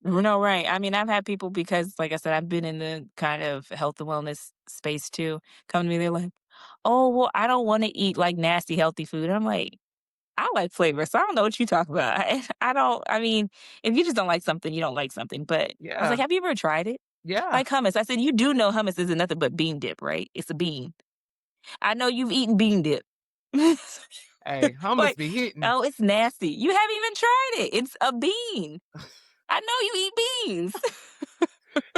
No, right. I mean, I've had people because, like I said, I've been in the kind of health and wellness space too. Come to me, they're like, "Oh, well, I don't want to eat like nasty healthy food." And I'm like, "I like flavor, so I don't know what you talk about. I don't. I mean, if you just don't like something, you don't like something." But I was like, Yeah. "Have you ever tried it? Yeah. Like hummus?" I said, "You do know hummus isn't nothing but bean dip, right? It's a bean. I know you've eaten bean dip." Hey, hummus Like, be hitting. oh, it's nasty. You haven't even tried it. It's a bean. I know you eat beans.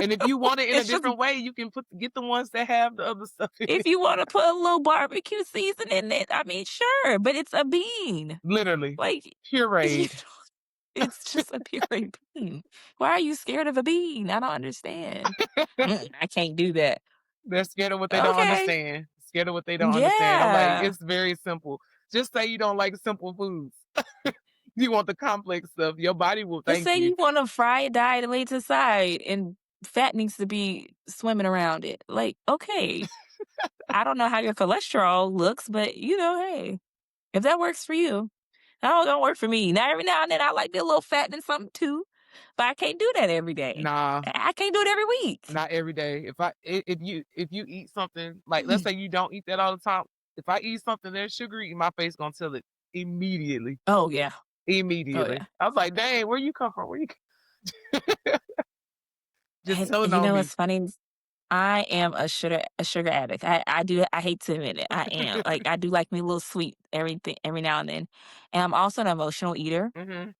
And if you want it in a It's just different way, you can get the ones that have the other stuff in if it. you wanna put a little barbecue seasoning in it, I mean, sure, but it's a bean. Literally. Like, you Pureed. don't it's just a pureed bean. Why are you scared of a bean? I don't understand. I can't do that. They're scared of what they don't Okay. understand. Scared of what they don't understand. I'm like, Yeah. it's very simple. Just say you don't like simple foods. You want the complex stuff. Your body will Just thank say you. you wanna fry it, dye it, and lay it to the side, and fat needs to be swimming around it. Like, okay. I don't know how your cholesterol looks, but, hey, if that works for you, that don't work for me. Now, every now and then, I like me a little fat in something too, but I can't do that every day. Nah, I can't do it every week. not every day. If you eat something, like let's say you don't eat that all the time. If I eat something that's sugary, my face gonna tell it immediately. Oh, yeah. Oh, Immediately. yeah. I was like, dang, where you come from? Where you just And telling you on know me. what's funny? I am a sugar addict. I hate to admit it. I am. Like, I do like me a little sweet every now and then. And I'm also an emotional eater. Hmm.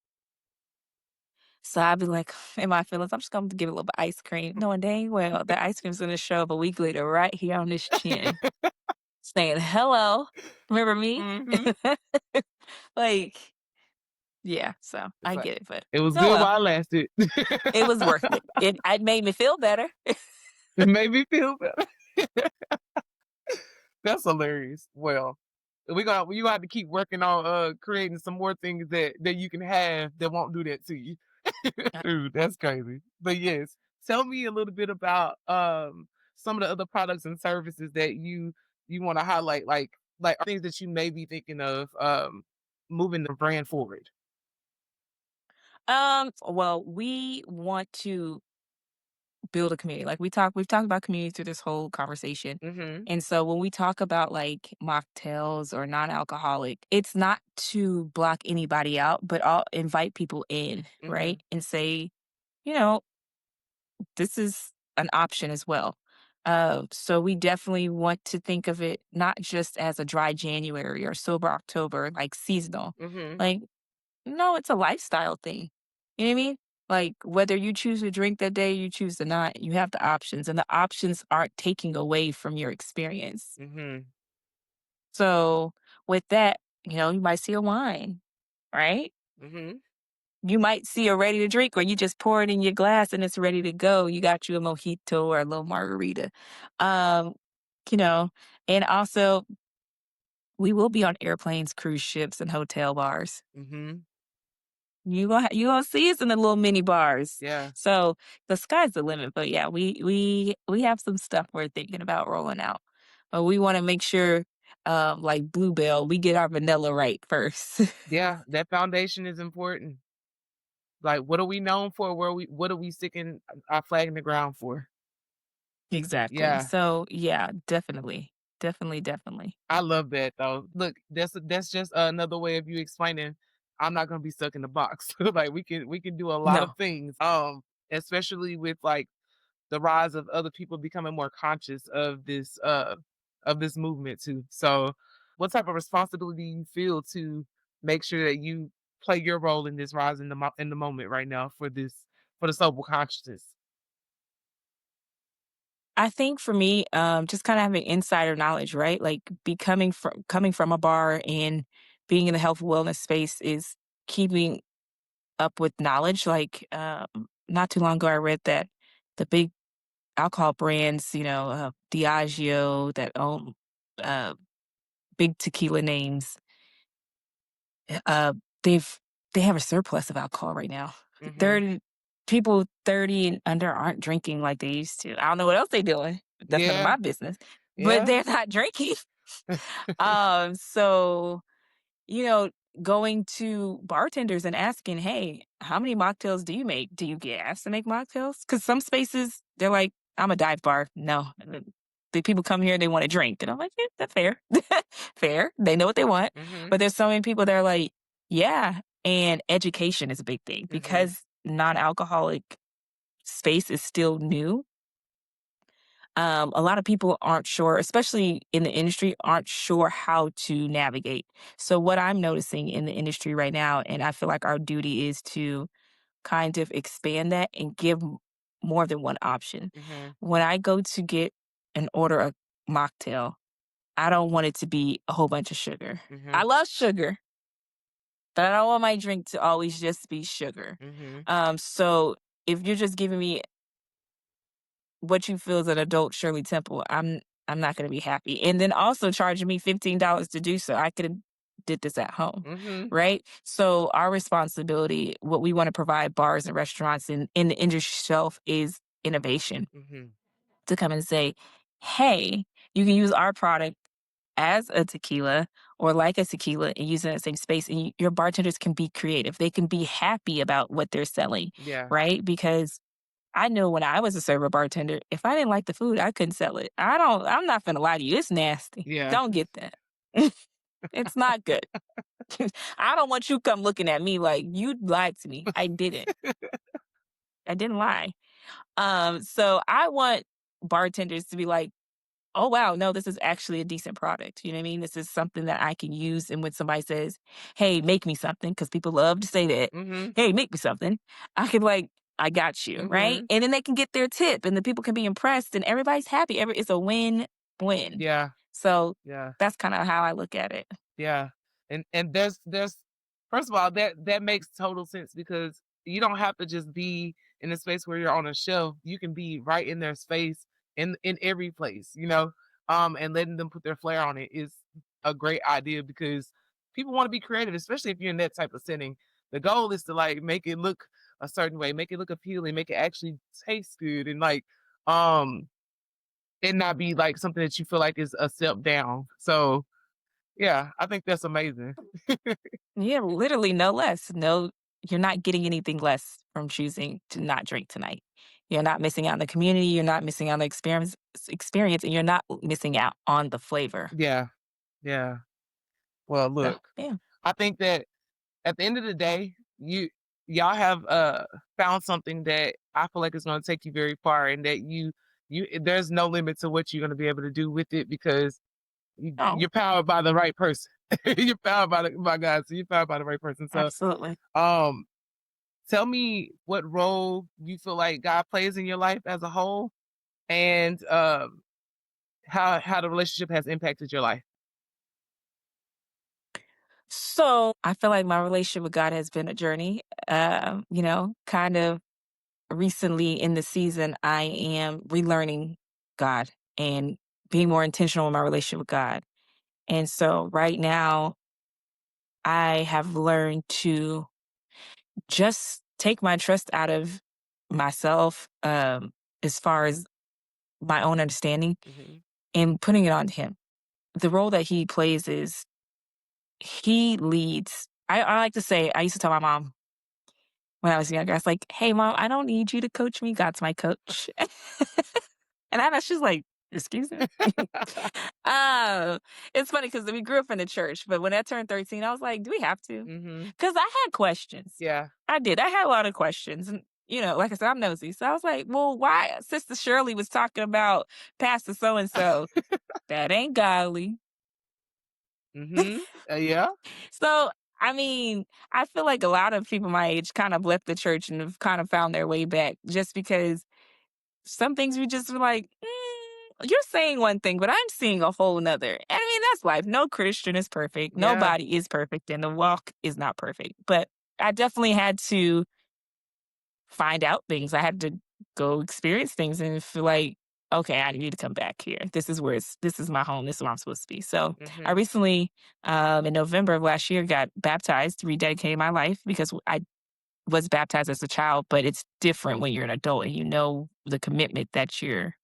So I'd be like, in my feelings, I'm just gonna give it a little bit of ice cream, knowing dang well the ice cream's gonna show up a week later right here on this chin, saying, "Hello, remember me?" Hmm. Like, yeah, so It's I like get it, but it was oh good well, while it lasted. it was worth it. It made me feel better. It made me feel better. That's hilarious. Well, you have to keep working on creating some more things that you can have that won't do that to you. Dude, that's crazy. But yes, tell me a little bit about some of the other products and services that you want to highlight, like things that you may be thinking of moving the brand forward. Well, we want to build a community. Like we've talked about community through this whole conversation. Mhm. And so when we talk about like mocktails or non-alcoholic, it's not to block anybody out, but I'll invite people in, right? Mhm. And say, you know, this is an option as well. So we definitely want to think of it not just as a dry January or sober October, like seasonal. Mhm. Like no, it's a lifestyle thing. You know what I mean? Like whether you choose to drink that day, you choose to not, you have the options, and the options aren't taking away from your experience. Mhm. So with that, you might see a wine, right? Mhm. You might see a ready to drink where you just pour it in your glass and it's ready to go. You got you a mojito or a little margarita. Um, you know, and also we will be on airplanes, cruise ships, and hotel bars. Mhm. You gonna see us in the little mini bars. Yeah. So the sky's the limit. But yeah, we have some stuff we're thinking about rolling out. But we want to make sure, like Bluebell, we get our vanilla right first. Yeah, that foundation is important. Like, what are we known for? What are we sticking our flag in the ground for? Exactly. Yeah, So yeah, definitely, definitely, definitely. I love that though. Look, that's just another way of you explaining I'm not gonna be stuck in the box. Like we can do a lot of No, things. Especially with like the rise of other people becoming more conscious of this movement too. So what type of responsibility you feel to make sure that you play your role in this rise in in the moment right now for the sober consciousness? I think for me, just kind of having insider knowledge, right? Like becoming from coming from a bar and being in the health wellness space is keeping up with knowledge. Like, not too long ago, I read that the big alcohol brands, Diageo that own uh, big tequila names, uh, they've they have a surplus of alcohol right now. Mhm. 30 people 30 and under aren't drinking like they used to. I don't know what else they're doing. That's none of Yeah, my business. But yeah. they're not drinking. So you know, going to bartenders and asking, "Hey, how many mocktails do you make? Do you get asked to make mocktails?" Because some spaces, they're like, "I'm a dive bar. No, the people come here, they want to drink." And I'm like, "Yeah, that's fair. Fair. They know what they want." Mhm. But there's so many people that are like, "Yeah." And education is a big thing Mhm. because non-alcoholic space is still new. A lot of people aren't sure, especially in the industry, aren't sure how to navigate. So, what I'm noticing in the industry right now, and I feel like our duty is to kind of expand that and give more than one option. Mhm. When I go to get and order a mocktail, I don't want it to be a whole bunch of sugar. I Mhm. love sugar, but I don't want my drink to always just be sugar. Mhm. So if you're just giving me what you feel as an adult Shirley Temple, I'm not gonna be happy. And then also charging me $15 to do so. I could have did this at home, Mhm. right? So our responsibility, what we want to provide bars and restaurants in the industry shelf is innovation Mhm. to come and say, hey, you can use our product as a tequila or like a tequila and use it in the same space. And your bartenders can be creative. They can be happy about what they're selling, Yeah. right? Because I know when I was a server bartender, if I didn't like the food, I couldn't sell it. I'm not gonna lie to you. It's nasty. Yeah. Don't get that. It's not good. I don't want you come looking at me like you lied to me. I didn't. I didn't lie. So I want bartenders to be like, oh wow, no, this is actually a decent product. You know what I mean? This is something that I can use. And when somebody says, hey, make me something, because people love to say that, Mhm. hey, make me something, I can like, I got you, right? Mhm. And then they can get their tip and the people can be impressed and everybody's happy. It's a win-win. Yeah. So Yeah. that's kind of how I look at it. Yeah. And there's first of all, that makes total sense because you don't have to just be in a space where you're on a shelf. You can be right in their space in every place, and letting them put their flair on it is a great idea because people want to be creative, especially if you're in that type of setting. The goal is to like make it look a certain way, make it look appealing, make it actually taste good and um and not be like something that you feel like is a step down. So yeah, I think that's amazing. Yeah, literally no less. No, you're not getting anything less from choosing to not drink tonight. You're not missing out on the community. You're not missing out on the experience, and you're not missing out on the flavor. Yeah, yeah. Well, So, look, yeah. I think that at the end of the day, y'all have found something that I feel like is going to take you very far, and that you there's no limit to what you're going to be able to do with it because Oh, you're powered by the right person. You're powered by God, so you're powered by the right person. So, absolutely. um, tell me what role you feel like God plays in your life as a whole, and how the relationship has impacted your life. So I feel like my relationship with God has been a journey. Kind of recently in the season, I am relearning God and being more intentional in my relationship with God. And so right now, I have learned to just take my trust out of myself, as far as my own understanding Hmm. and putting it on him. The role that he plays is he leads. I like to say, I used to tell my mom when I was younger, I was like, hey, mom, I don't need you to coach me. God's my coach. And I know she's like, excuse me. uh, it's funny because we grew up in the church, but when I turned 13, I was like, do we have to? Hmm. Because I had questions. Yeah. I did. I had a lot of questions. And, like I said, I'm nosy. So I was like, well, why Sister Shirley was talking about Pastor so and so? That ain't godly. Hmm. Yeah. So, I mean, I feel like a lot of people my age kind of left the church and have kind of found their way back just because some things we just were like, you're saying one thing, but I'm seeing a whole nother. And I mean, that's life. No Christian is perfect. Yeah. Nobody is perfect, and the walk is not perfect. But I definitely had to find out things. I had to go experience things and feel like, okay, I need to come back here. This is my home. This is where I'm supposed to be. So I Hmm. recently, in November of last year, got baptized, rededicated my life because I was baptized as a child, but it's different when you're an adult and you know the commitment that you're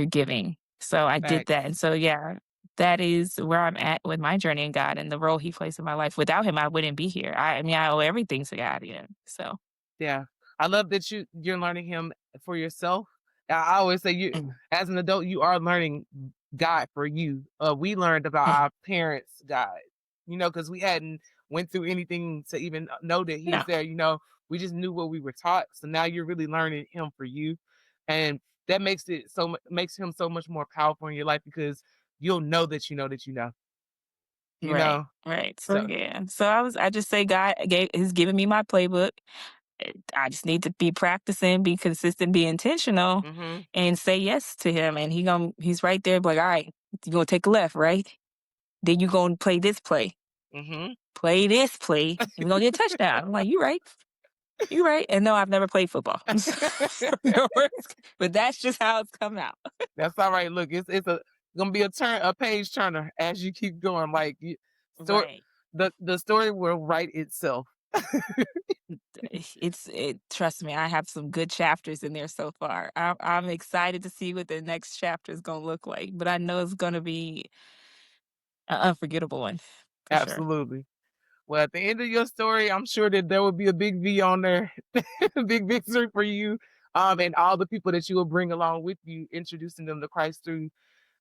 giving. So I did that. And Facts. so yeah, that is where I'm at with my journey in God and the role he plays in my life. Without him, I wouldn't be here. I mean, I owe everything to God, So Yeah. I love that you're learning him for yourself. I always say you mm, as an adult, you are learning God for you. We learned about mm, our parents' God, because we hadn't went through anything to even know that no, he's there. We just knew what we were taught. So now you're really learning him for you. And that makes him so much more powerful in your life because you'll know that you know that you know. You right, know? right. So So yeah. So I just say God has given me my playbook. I just need to be practicing, be consistent, be intentional, Mhm. and say yes to him. And he's right there, like, all right, you gonna take a left, right? Then you gonna play this play, Mhm. play this play, and we're gonna get a touchdown. I'm like, you right. You right. And no, I've never played football. No worries. But that's just how it's come out. That's all right. Look, it's gonna be a page turner as you keep going. Like story, Right. the story will write itself. Trust me, I have some good chapters in there so far. I'm excited to see what the next chapter is gonna look like, but I know it's gonna be an unforgettable one for sure. Absolutely. Well, at the end of your story, I'm sure that there will be a big V on there, big victory for you, and all the people that you will bring along with you, introducing them to Christ through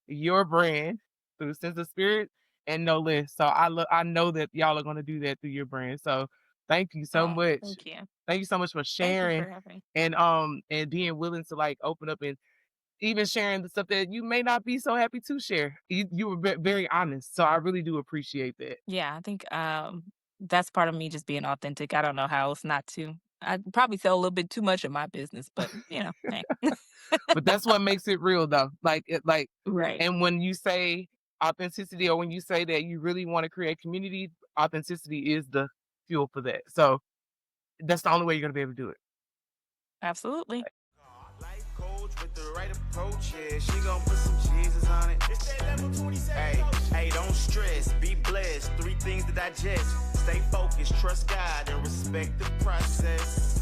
your brand, through Senza Spirit and No Less. So I know that y'all are going to do that through your brand. So thank you so Oh, much. thank you. Thank you so much for Thank you sharing for having me. and being willing to like open up and even sharing the stuff that you may not be so happy to share. You were very honest. So I really do appreciate that. Yeah, I think that's part of me just being authentic. I don't know how else not to. I probably sell a little bit too much of my business, but hey. But that's what makes it real though. Right. And when you say authenticity or when you say that you really want to create community, authenticity is the fuel for that. So that's the only way you're gonna be able to do it. Absolutely. Life coach with the right approach, yeah. She gon' put some Jesus on it. It's that level 27. Hey, don't stress, be blessed. 3 things to digest. Stay focused, trust God, and respect the process.